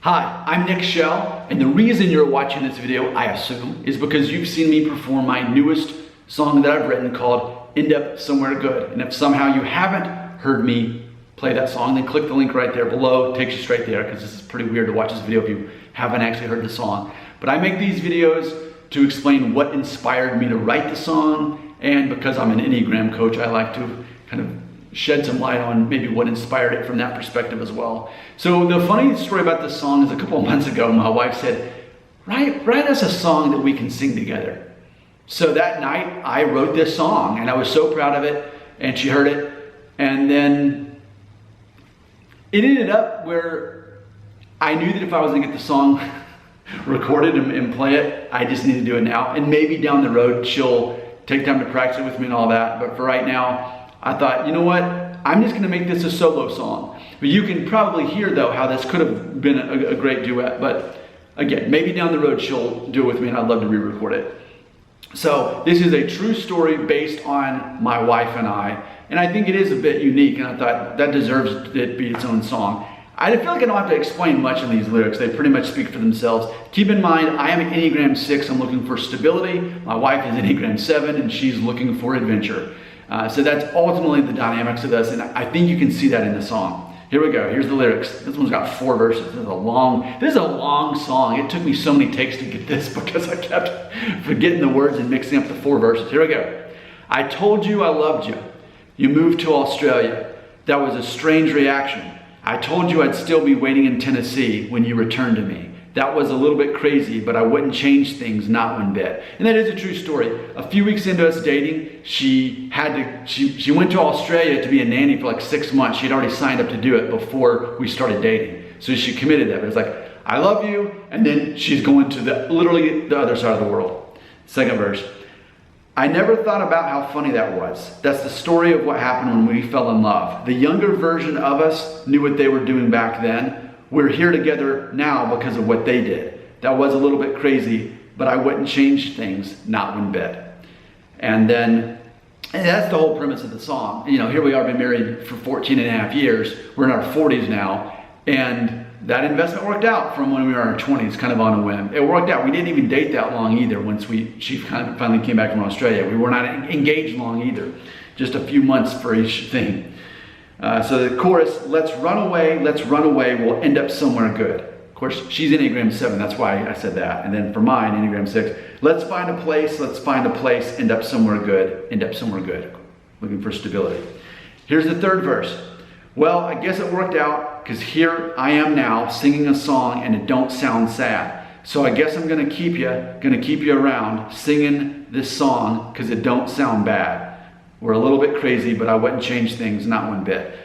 Hi, I'm Nick Shell, and the reason you're watching this video, I assume, is because you've seen me perform my newest song that I've written called End Up Somewhere Good. And if somehow you haven't heard me play that song, then click the link right there below. It takes you straight there, because this is pretty weird to watch this video if you haven't actually heard the song. But I make these videos to explain what inspired me to write the song, and because I'm an Enneagram coach, I like to kind of shed some light on maybe what inspired it from that perspective as well. So the funny story about this song is a couple of months ago, my wife said, write us a song that we can sing together. So that night I wrote this song and I was so proud of it, and she heard it, and then it ended up where I knew that if I was gonna get the song recorded and play it, I just need to do it now. And maybe down the road she'll take time to practice it with me and all that, but for right now, I thought, you know what? I'm just gonna make this a solo song. But you can probably hear though how this could have been a great duet, but again, maybe down the road she'll do it with me and I'd love to re-record it. So this is a true story based on my wife and I think it is a bit unique, and I thought that deserves it to be its own song. I feel like I don't have to explain much in these lyrics. They pretty much speak for themselves. Keep in mind, I am an Enneagram 6, I'm looking for stability. My wife is Enneagram 7 and she's looking for adventure. So that's ultimately the dynamics of this, and I think you can see that in the song. Here we go, here's the lyrics. This one's got 4 verses. This is a long song. It took me so many takes to get this because I kept forgetting the words and mixing up the 4 verses. Here we go. I told you I loved you. You moved to Australia. That was a strange reaction. I told you I'd still be waiting in Tennessee when you returned to me. That was a little bit crazy, but I wouldn't change things, not one bit. And that is a true story. A few weeks into us dating, she went to Australia to be a nanny for like 6 months. She'd already signed up to do it before we started dating. So she committed that, but it's like, I love you, and then she's going to literally the other side of the world. Second verse. I never thought about how funny that was. That's the story of what happened when we fell in love. The younger version of us knew what they were doing back then. We're here together now because of what they did. That was a little bit crazy, but I wouldn't change things, not one bit. And that's the whole premise of the song. You know, here we are, been married for 14 and a half years. We're in our 40s now, and that investment worked out from when we were in our 20s, kind of on a whim. It worked out. We didn't even date that long either once she kind of finally came back from Australia. We were not engaged long either, just a few months for each thing. So the chorus, let's run away, we'll end up somewhere good. Of course, she's Enneagram 7, that's why I said that. And then for mine, Enneagram 6, let's find a place, end up somewhere good, looking for stability. Here's the third verse. Well, I guess it worked out, because here I am now singing a song and it don't sound sad. So I guess I'm gonna keep you around singing this song because it don't sound bad. We're a little bit crazy, but I wouldn't change things, not one bit.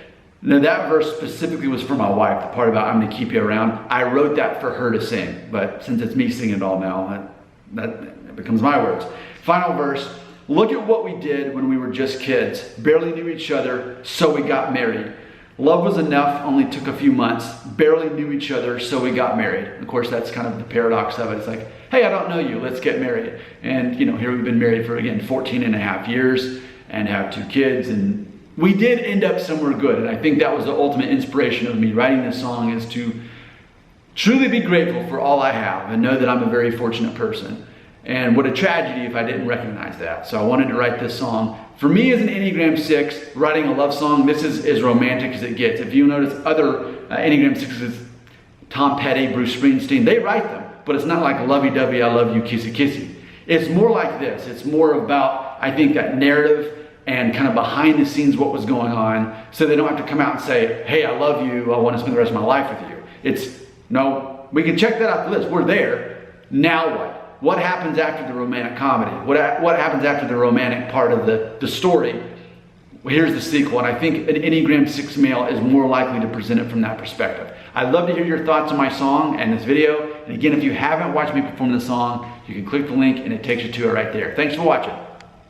Now that verse specifically was for my wife, the part about I'm gonna keep you around. I wrote that for her to sing, but since it's me singing it all now, that becomes my words. Final verse, look at what we did when we were just kids. Barely knew each other, so we got married. Love was enough, only took a few months. Barely knew each other, so we got married. Of course, that's kind of the paradox of it. It's like, hey, I don't know you, let's get married. And you know, here we've been married for, again, 14 and a half years and have 2 kids. And we did end up somewhere good. And I think that was the ultimate inspiration of me writing this song, is to truly be grateful for all I have and know that I'm a very fortunate person. And what a tragedy if I didn't recognize that. So I wanted to write this song. For me as an Enneagram 6, writing a love song, this is as romantic as it gets. If you notice other Enneagram 6s, Tom Petty, Bruce Springsteen, they write them, but it's not like lovey-dovey, I love you, kissy kissy. It's more like this. It's more about, I think, that narrative and kind of behind the scenes what was going on, so they don't have to come out and say, hey, I love you, I want to spend the rest of my life with you. It's, no, we can check that off the list. We're there. Now what? What happens after the romantic comedy? What happens after the romantic part of the story? Well, here's the sequel, and I think an Enneagram 6 male is more likely to present it from that perspective. I'd love to hear your thoughts on my song and this video. And again, if you haven't watched me perform the song, you can click the link and it takes you to it right there. Thanks for watching.